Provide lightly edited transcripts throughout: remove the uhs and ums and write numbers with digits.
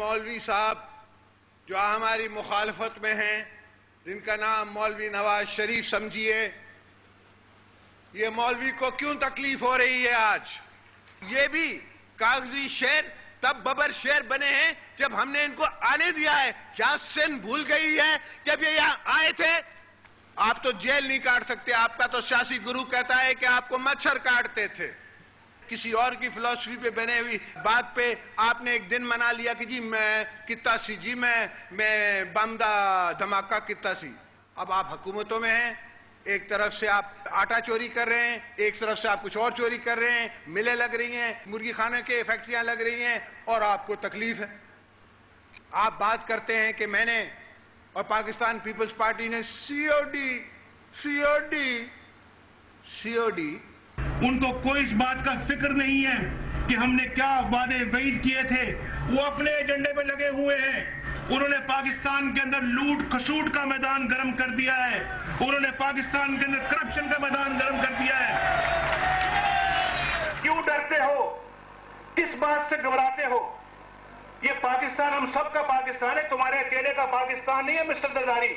مولوی صاحب جو ہماری مخالفت میں ہیں، جن کا نام مولوی نواز شریف سمجھیے، یہ مولوی کو کیوں تکلیف ہو رہی ہے آج؟ یہ بھی کاغذی شعر تب ببر شعر بنے ہیں جب ہم نے ان کو آنے دیا ہے۔ کیا سن بھول گئی ہے جب یہ یہاں آئے تھے؟ آپ تو جیل نہیں کاٹ سکتے، آپ کا تو سیاسی گرو کہتا ہے کہ آپ کو مچھر کاٹتے تھے۔ کسی اور کی فلسفی پہ بنے ہوئی بات پہ آپ نے ایک دن منا لیا کہ جی میں کتا سی، جی میں بم دا دھماکہ کتا سی۔ اب آپ حکومتوں میں ہیں، ایک طرف سے آپ آٹا چوری کر رہے ہیں، ایک طرف سے آپ کچھ اور چوری کر رہے ہیں، ملیں لگ رہی ہیں، مرغی خانے کے فیکٹریاں لگ رہی ہیں، اور آپ کو تکلیف ہے۔ آپ بات کرتے ہیں کہ میں نے اور پاکستان پیپلز پارٹی نے سی او ڈی ان کو کوئی اس بات کا فکر نہیں ہے کہ ہم نے کیا وعدے وعید کیے تھے۔ وہ اپنے ایجنڈے پہ لگے ہوئے ہیں۔ انہوں نے پاکستان کے اندر لوٹ کھسوٹ کا میدان گرم کر دیا ہے، انہوں نے پاکستان کے اندر کرپشن کا میدان گرم کر دیا ہے۔ کیوں ڈرتے ہو؟ کس بات سے گھبراتے ہو؟ یہ پاکستان ہم سب کا پاکستان ہے، تمہارے اکیلے کا پاکستان نہیں ہے مسٹر زرداری۔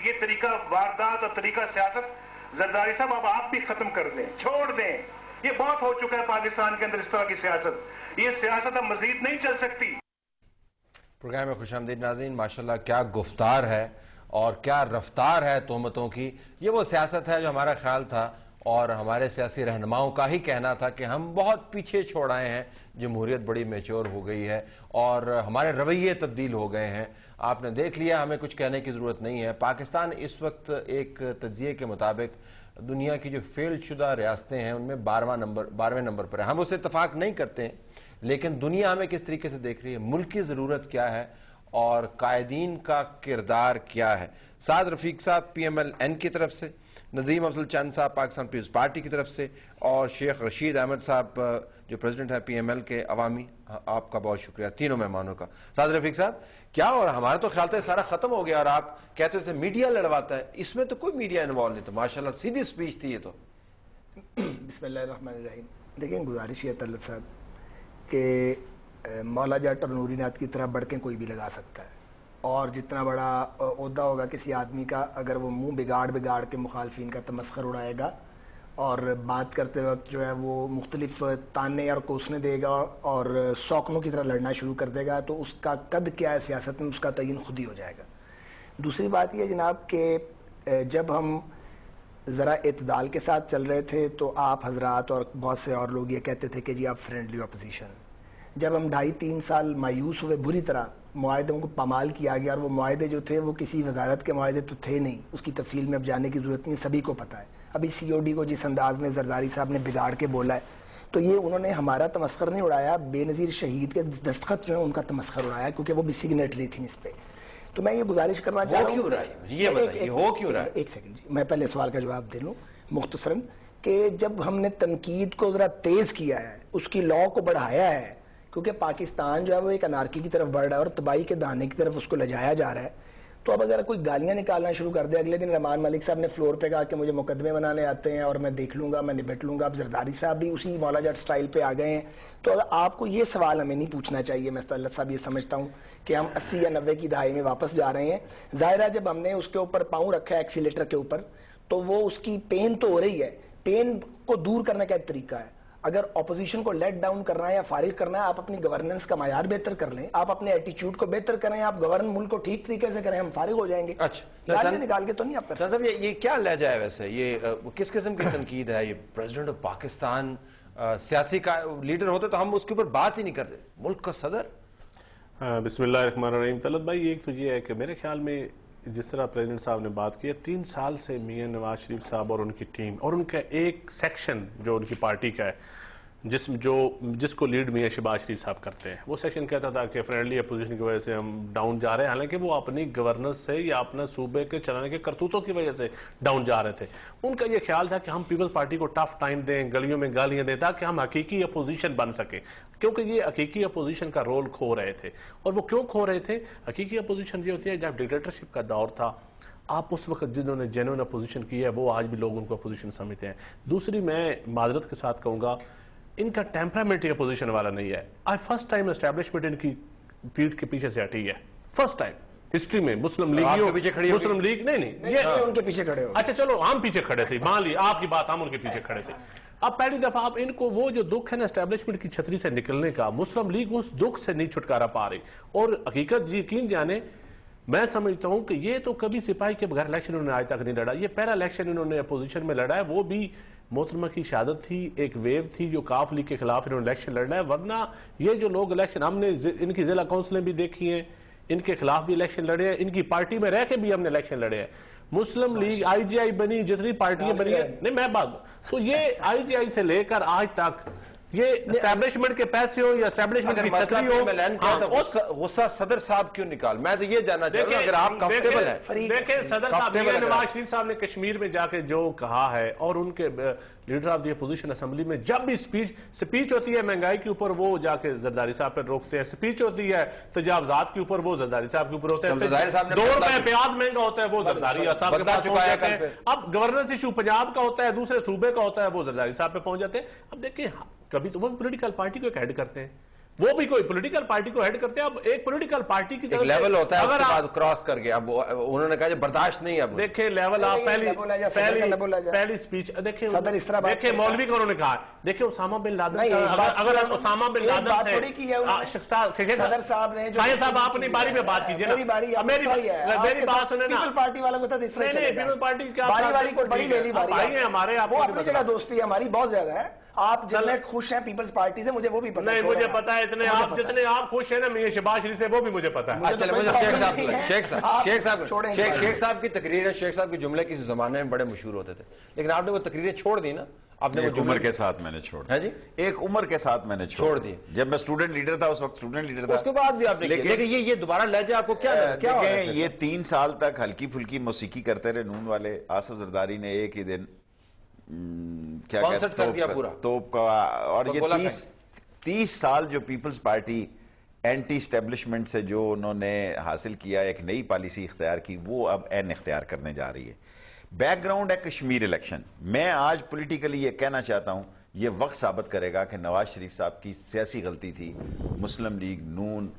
یہ طریقہ واردات اور طریقہ سیاست زرداری صاحب اب آپ بھی ختم کر دیں، چھوڑ دیں۔ یہ بہت ہو چکا ہے پاکستان کے اندر اس طرح کی سیاست، یہ سیاست اب مزید نہیں چل سکتی۔ پروگرام میں خوش آمدید ناظرین، ماشاءاللہ کیا گفتار ہے اور کیا رفتار ہے تہمتوں کی۔ یہ وہ سیاست ہے جو ہمارا خیال تھا اور ہمارے سیاسی رہنماؤں کا ہی کہنا تھا کہ ہم بہت پیچھے چھوڑ آئے ہیں، جمہوریت بڑی میچور ہو گئی ہے اور ہمارے رویے تبدیل ہو گئے ہیں۔ آپ نے دیکھ لیا، ہمیں کچھ کہنے کی ضرورت نہیں ہے۔ پاکستان اس وقت ایک تجزیے کے مطابق دنیا کی جو فیل شدہ ریاستیں ہیں ان میں 12ویں نمبر پر ہے۔ ہم اس سے اتفاق نہیں کرتے ہیں، لیکن دنیا ہمیں کس طریقے سے دیکھ رہی ہے، ملک کی ضرورت کیا ہے اور قائدین کا کردار کیا ہے۔ سعد رفیق صاحب پی ایم ایل این کی طرف سے، ندیم افضل چند صاحب پاکستان پیپلز پارٹی کی طرف سے، اور شیخ رشید احمد صاحب جو پریزیڈنٹ ہے پی ایم ایل کے عوامی، آپ کا بہت شکریہ تینوں مہمانوں کا۔ سعد رفیق صاحب کیا، اور ہمارا تو خیال تھا سارا ختم ہو گیا اور آپ کہتے تھے میڈیا لڑواتا ہے، اس میں تو کوئی میڈیا انوالو نہیں تھا، ماشاءاللہ سیدھی سپیچ تھی یہ تو۔ بسم اللہ الرحمن الرحیم۔ دیکھیں گزارش یہ طلعت صاحب کہ مولا جٹ اور نوری نعت کی طرح بڑکیں کوئی بھی لگا سکتا ہے، اور جتنا بڑا عہدہ ہوگا کسی آدمی کا، اگر وہ منہ بگاڑ کے مخالفین کا تمسخر اڑائے گا اور بات کرتے وقت جو ہے وہ مختلف تانے اور کوسنے دے گا اور سوکنوں کی طرح لڑنا شروع کر دے گا، تو اس کا قد کیا ہے سیاست میں، اس کا تعین خود ہی ہو جائے گا۔ دوسری بات یہ جناب کہ جب ہم ذرا اعتدال کے ساتھ چل رہے تھے تو آپ حضرات اور بہت سے اور لوگ یہ کہتے تھے کہ جی آپ فرینڈلی اپوزیشن۔ جب ہم 2.5-3 سال مایوس ہوئے بری طرح، معاہدوں کو پامال کیا گیا، اور وہ معاہدے جو تھے وہ کسی وزارت کے معاہدے تو تھے نہیں، اس کی تفصیل میں اب جانے کی ضرورت نہیں، سبھی کو پتہ ہے۔ ابھی سی او ڈی کو جس انداز میں زرداری صاحب نے بگاڑ کے بولا ہے، تو یہ انہوں نے ہمارا تمسخر نہیں اڑایا، بے نظیر شہید کے دستخط جو ہیں ان کا تمسخر اڑایا، کیونکہ وہ بھی سگنیٹری تھیں اس پہ۔ تو میں یہ گزارش کرنا چاہ رہا ہوں، ایک سیکنڈ جی، میں پہلے سوال کا جواب دے لوں مختصراً، کہ جب ہم نے تنقید کو ذرا تیز کیا ہے، اس کی لاء کو بڑھایا ہے، کیونکہ پاکستان جو ہے وہ ایک انارکی کی طرف بڑھ رہا ہے اور تباہی کے دانے کی طرف اس کو لے جایا جا رہا ہے، تو اب اگر کوئی گالیاں نکالنا شروع کر دے، اگلے دن رحمان ملک صاحب نے فلور پہ کہا کہ مجھے مقدمے بنانے آتے ہیں اور میں دیکھ لوں گا، میں نبٹ لوں گا، اب زرداری صاحب بھی اسی مولا جٹ سٹائل پہ آ گئے ہیں، تو اگر آپ کو یہ سوال ہمیں نہیں پوچھنا چاہیے۔ میں طلعت صاحب یہ سمجھتا ہوں کہ ہم 80 یا 90 کی دہائی میں واپس جا رہے ہیں۔ ظاہرہ جب ہم نے اس کے اوپر پاؤں رکھا ہے ایکسیلیٹر کے اوپر، تو وہ اس کی پین تو ہو رہی ہے، پین کو دور کرنے کا ایک طریقہ ہے۔ اگر اپوزیشن کو لیٹ ڈاؤن کرنا ہے یا فارغ کرنا ہے، آپ اپنی گورننس کا معیار بہتر کر لیں، آپ اپنے ایٹیچیوڈ کو بہتر کریں، آپ گورن ملک کو ٹھیک طریقے سے کریں، ہم فارغ ہو جائیں گے۔ اچھا نکال کے تو نہیں آپ کر سکتے۔ یہ کیا لہجہ ہے ویسے، یہ کس قسم کی تنقید ہے؟ یہ پریزیڈنٹ آف پاکستان سیاسی کا لیڈر ہوتے تو ہم اس کے اوپر بات ہی نہیں کرتے، ملک کا صدر۔ بسم اللہ الرحمن الرحیم۔ طلعت بھائی ایک تو یہ ہے کہ میرے خیال میں جس طرح پریزیڈنٹ صاحب نے بات کی ہے، 3 سال سے میاں نواز شریف صاحب اور ان کی ٹیم اور ان کا ایک سیکشن جو ان کی پارٹی کا ہے، جس کو لیڈ میاں شہباز شریف صاحب کرتے ہیں، وہ سیکشن کہتا تھا کہ فرینڈلی اپوزیشن کی وجہ سے ہم ڈاؤن جا رہے ہیں، حالانکہ وہ اپنی گورننس سے یا اپنا صوبے کے چلانے کے کرتوتوں کی وجہ سے ڈاؤن جا رہے تھے۔ ان کا یہ خیال تھا کہ ہم پیپلز پارٹی کو ٹف ٹائم دیں، گلیوں میں گالیاں دیں، تاکہ ہم حقیقی اپوزیشن بن سکیں، کیونکہ یہ حقیقی اپوزیشن کا رول کھو رہے تھے۔ اور وہ کیوں کھو رہے تھے؟ حقیقی اپوزیشن یہ ہوتی ہے جب ڈکٹیٹرشپ کا دور تھا، آپ اس وقت جنہوں نے جینوئن اپوزیشن کی ہے وہ آج بھی لوگ ان کو اپوزیشن سمجھتے ہیں۔ دوسری میں معذرت کے ساتھ کہوں گا، ان کا ٹیمپرامنٹ اپوزیشن والا نہیں ہے۔ فرسٹ ٹائم اسٹیبلشمنٹ ان کی پیٹ کے پیچھے سے ہٹی ہے. فرسٹ ٹائم ہسٹری میں مسلم لیگ مسلم لیگ نہیں یہ ان کے پیچھے کھڑے ہو. اچھا چلو ہم پیچھے کھڑے تھے, مان لی آپ کی بات, ہم ان کے پیچھے کھڑے تھے. اب پہلی دفعہ اب ان کو وہ جو دکھ ہے نا اسٹیبلشمنٹ کی چھتری سے نکلنے کا, مسلم لیگ اس دکھ سے نہیں چھٹکارا پا رہی. اور حقیقت یقین جانے میں سمجھتا ہوں کہ یہ تو کبھی سپاہی کے بغیر الیکشن انہوں نے آج تک نہیں لڑا. یہ پہلا الیکشن انہوں نے اپوزیشن میں لڑا ہے, وہ بھی محترمہ کی شہادت تھی, ایک ویو تھی جو کاف لیگ کے خلاف انہوں نے الیکشن لڑنا ہے. ورنہ یہ جو لوگ الیکشن, ہم نے ان کی ضلع کونسلیں بھی دیکھی ہیں, ان کے خلاف بھی الیکشن لڑے ہیں, ان کی پارٹی میں رہ کے بھی ہم نے الیکشن لڑے ہیں. مسلم لیگ آئی جی آئی بنی, جتنی پارٹیاں بنی ہیں, نہیں میں بات تو یہ آئی جی آئی سے لے کر آج تک یہ اسٹیبلشمنٹ کے پیسے ہو یا اسٹیبلشمنٹ کی چھتری ہو. غصہ صدر صاحب کیوں نکال, میں تو یہ جاننا چاہ رہا ہوں اگر آپ کمفرٹیبل ہیں. دیکھیں صدر صاحب نواز شریف صاحب نے کشمیر میں جا کے جو کہا ہے, اور ان کے leader of the opposition assembly میں جب بھی سپیچ ہوتی ہے مہنگائی کے اوپر وہ جا کے زرداری صاحب پر روکتے ہیں, سپیچ ہوتی ہے تجاوزات کے اوپر وہ زرداری صاحب کے اوپر ہوتے ہیں, 2 روپے پیاز مہنگا ہوتا ہے وہ زرداری صاحب کے پاس پہنچ جاتے ہیں. اب گورننس ایشو پنجاب کا ہوتا ہے, دوسرے صوبے کا ہوتا ہے, وہ زرداری صاحب پہ پہنچ جاتے ہیں. اب دیکھیں کبھی تو وہ پولیٹیکل پارٹی کو ایک ہیڈ کرتے ہیں, وہ بھی کوئی پولیٹیکل پارٹی کو ہیڈ کرتے ہیں. اب ایک پولیٹیکل پارٹی کی ایک لیول ہوتا ہے, اس کے بعد کراس کر گیا, اب انہوں نے کہا جو برداشت نہیں ہے. اب دیکھیں لیول, آپ پہلی سپیچ دیکھیں, دیکھیں مولوی کو انہوں نے کہا, دیکھیں اسامہ بن لادن کا, اگر اسامہ بن لادن سے صدر صاحب نے صاحب آپ اپنی باری میں بات کیجئے نا, میری بات سنیں نا. پیپل پارٹی والوں کو تھا اس نہیں پیپل پارٹی کیا باری کو بڑی لے لی, بھائی ہیں ہمارے, آپ وہ اپنی جگہ دوستی ہماری بہت زیادہ ہے. آپ جتنے خوش ہیں پیپلز پارٹی سے مجھے وہ بھی پتا ہے. نہیں مجھے پتا ہے اتنے آپ جتنے آپ خوش ہیں نا میاں شہباز شریف سے, وہ بھی مجھے پتا ہے. چلے مجھے شیخ صاحب کی تقریر ہے, شیخ صاحب کے جملے کسی زمانے میں بڑے مشہور ہوتے تھے, لیکن آپ نے وہ تقریریں چھوڑ دی نا. آپ نے ایک عمر کے ساتھ میں نے چھوڑ دی, ایک عمر کے ساتھ میں نے چھوڑ دی. جب میں اسٹوڈنٹ لیڈر تھا اس وقت اسٹوڈنٹ لیڈر تھا, اس کے بعد بھی آپ نے لیکن یہ دوبارہ لہجہ آپ کو کیا دیکھیں, یہ 3 سال تک ہلکی پھلکی موسیقی کرتے رہے نون والے. آصف زرداری نے ایک ہی دن کیا توپ کا, اور یہ 30 سال جو پیپلز پارٹی اینٹی اسٹیبلشمنٹ سے جو انہوں نے حاصل کیا, ایک نئی پالیسی اختیار کی, وہ اب این اختیار کرنے جا رہی ہے. بیک گراؤنڈ ہے کشمیر الیکشن. میں آج پولیٹیکلی یہ کہنا چاہتا ہوں, یہ وقت ثابت کرے گا کہ نواز شریف صاحب کی سیاسی غلطی تھی مسلم لیگ نون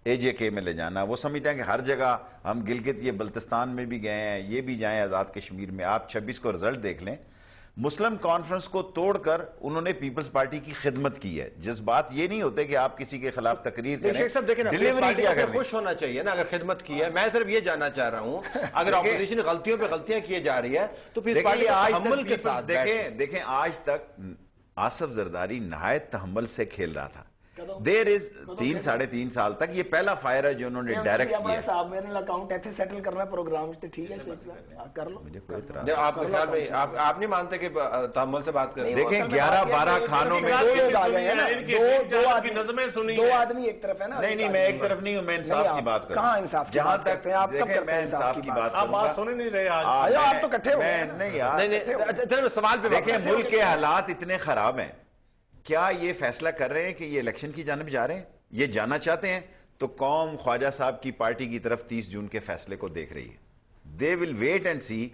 اے جے کے میں لے جانا. وہ سمجھتے ہیں کہ ہر جگہ ہم گلگت یہ بلتستان میں بھی گئے ہیں, یہ بھی جائیں آزاد کشمیر میں. آپ 26 کو رزلٹ دیکھ لیں, مسلم کانفرنس کو توڑ کر انہوں نے پیپلز پارٹی کی خدمت کی ہے. جذبات یہ نہیں ہوتے کہ آپ کسی کے خلاف تقریر کریں, ڈیلیوری کیا کریں, خوش ہونا چاہیے نا اگر خدمت کی ہے. میں صرف یہ جاننا چاہ رہا ہوں, اگر اپوزیشن غلطیوں پہ غلطیاں کیے جا رہی ہے تو پھر تحمل کے ساتھ دیکھیں آج تک آصف زرداری نہایت تحمل سے کھیل رہا تھا. دیر از 3-3.5 سال تک یہ پہلا فائر ہے جو انہوں نے ڈائریکٹ کیا. صاحب میرے اکاؤنٹ ایسے سیٹل کرنا پروگرام تے ٹھیک ہے کر لو. مجھے کوئی اعتراض آپ کے خیال میں آپ نہیں مانتے کہ تحمل سے بات کریں. دیکھیں 11-12 خانوں میں 2 آدمی ایک طرف ہے نا. نہیں میں ایک طرف نہیں ہوں, میں انصاف کی بات کروں. کہاں انصاف کی بات کرتے ہیں آپ, کب کرتے ہیں انصاف کی بات؟ آپ بات سن نہیں رہے آج, آپ تو کٹھے ہو. نہیں یار, چلیں سوال پہ دیکھیں ملک کے حالات اتنے خراب ہیں, کیا یہ فیصلہ کر رہے ہیں کہ یہ الیکشن کی جانب جا رہے ہیں؟ یہ جانا چاہتے ہیں تو قوم خواجہ صاحب کی پارٹی کی طرف 30 جون کے فیصلے کو دیکھ رہی ہے. دے ول ویٹ اینڈ سی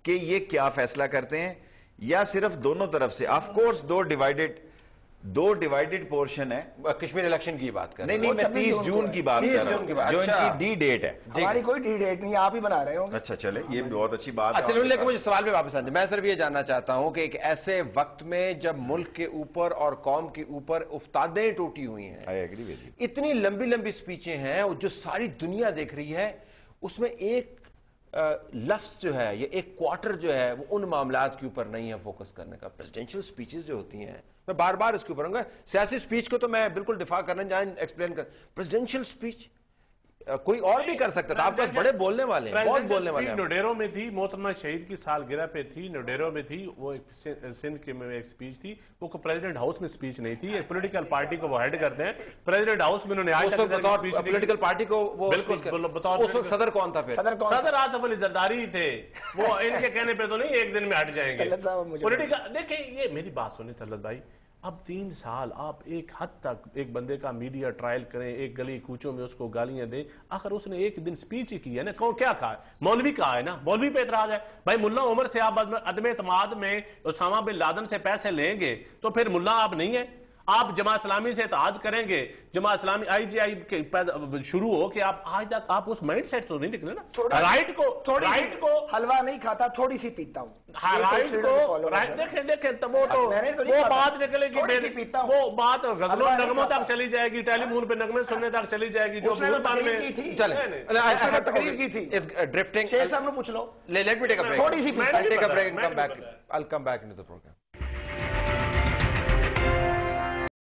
کہ یہ کیا فیصلہ کرتے ہیں, یا صرف دونوں طرف سے. آف کورس دو ڈیوائیڈڈ پورشن ہے. کشمیر الیکشن کی بات کر رہے ہیں, نہیں میں 30 جون کی بات کر رہا ہوں جو ان کی ڈی ڈیٹ ہے. ہماری کوئی ڈی ڈیٹ نہیں, آپ ہی بنا رہے ہو. اچھا چلے, یہ بہت اچھی بات ہے. اچھا لیکن مجھے سوال پہ واپس آتے ہیں. میں صرف یہ جاننا چاہتا ہوں کہ ایک ایسے وقت میں جب ملک کے اوپر اور قوم کے اوپر افتادیں ٹوٹی ہوئی ہیں, اتنی لمبی لمبی سپیچیں ہیں جو ساری دنیا دیکھ رہی ہے, اس میں ایک لفظ جو ہے یا ایک کوارٹر جو ہے وہ ان معاملات کے اوپر نہیں ہے فوکس کرنے کا. پریزیڈنشل سپیچز جو ہوتی ہیں, میں بار بار اس کے اوپر ہوں گا, سیاسی سپیچ کو تو میں بالکل دفاع کرنا جائیں ایکسپلین کر, پریزیڈنشل سپیچ کوئی اور بھی کر سکتا تھا. آپ پاس بڑے بولنے والے ہیں, بہت بولنے والے ہیں. نوڈیرو میں تھی, محترمہ شہید کی سالگرہ پہ تھی, نوڈیرو میں تھی, وہ سندھ کے میں ایک سپیچ تھی, وہ پریزیڈنٹ ہاؤس میں سپیچ نہیں تھی. ایک پولیٹیکل پارٹی کو وہ ہیڈ کرتے ہیں, پریزیڈنٹ ہاؤس میں انہوں نے آج تک پولیٹیکل پارٹی کو اس وقت صدر کون تھا؟ صدر آصف علی زرداری تھے. وہ ان کے کہنے پہ تو نہیں ایک دن میں ہٹ جائیں گے پولیٹیکل. دیکھیں یہ میری بات سنیں طلعت بھائی, اب 3 سال آپ ایک حد تک ایک بندے کا میڈیا ٹرائل کریں, ایک گلی کوچوں میں اس کو گالیاں دیں, آخر اس نے ایک دن سپیچ ہی کی ہے نا. کیا کہا ہے؟ مولوی کہا ہے نا, مولوی پہ اعتراض ہے. بھائی ملا عمر سے آپ عدم اعتماد میں اسامہ بن لادن سے پیسے لیں گے تو پھر ملا آپ نہیں ہیں. آپ جماعت اسلامی سے اتحاد کریں گے, جماعت اسلامی آئی جی آئی شروع ہو کہ آپ آج تک آپ اس مائنڈ سیٹ تو نہیں نکلے نا. رائٹ کو حلوہ نہیں کھاتا, تھوڑی سی پیتا ہوں. رائٹ کو دیکھیں وہ بات نکلے گی, وہ بات غزل و نغموں تک چلی جائے گی, ٹیلی فون پہ نغمے سننے تک چلی جائے گی, جو ملتان میں تقریر کی تھی. ڈرفٹنگ, شیخ صاحب نے پوچھ لو. let me take a break. تھوڑی سی I'll take a break and come back. I'll come back into the program.